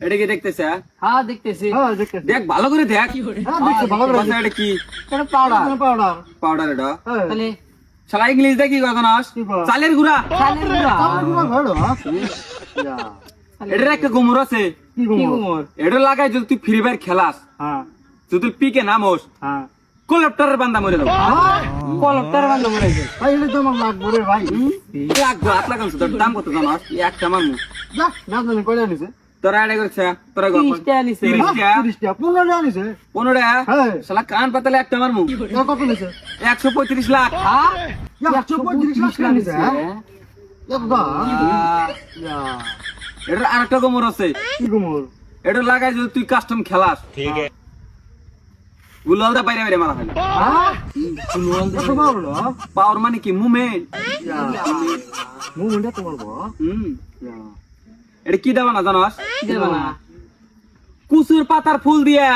এটা কি দেখতেছে? হ্যাঁ দেখতেছি। দেখ ভালো করে দেখ। বাচ্চা এটা কি? এটা পাউডার। পাউডার এটা। তাহলে শালা ইংলিশ দেখি কখন আস? চালের গুঁড়া। চালের গুঁড়া। এটার একটা গুমর আছে। কি গুমর? এটা লাগাই যদি তুই ফ্রি ফায়ার খেলাস, যদি তুই পিকে নামোস, কলেপ্টারের বান্দা মরে যাবো। কলপটার বান্ধব মরে গেছে। লাগবো, হাত লাগামছে। তোর দাম কত জানাস? একটা মারমু। তোরা এটা করছে, তোরা গল্প। 30 টাকা নিছে। 30 টাকা? 15 টাকা? শালা কান পাতালে একটা মারমু। 135 লাখ। হ্যাঁ 135 লাখ নিছে। এটার আরেকটা গোমর আছে। এটা লাগাই যদি তুই কাস্টম খেলাস, গুলালটা বাইরে বাইরে মারা হয়। পাওয়ার মানে কি? মুভমেন্ট। এটা কি দেবা না জানাস? দেবা না। কুসুর পাতার ফুল দিয়া।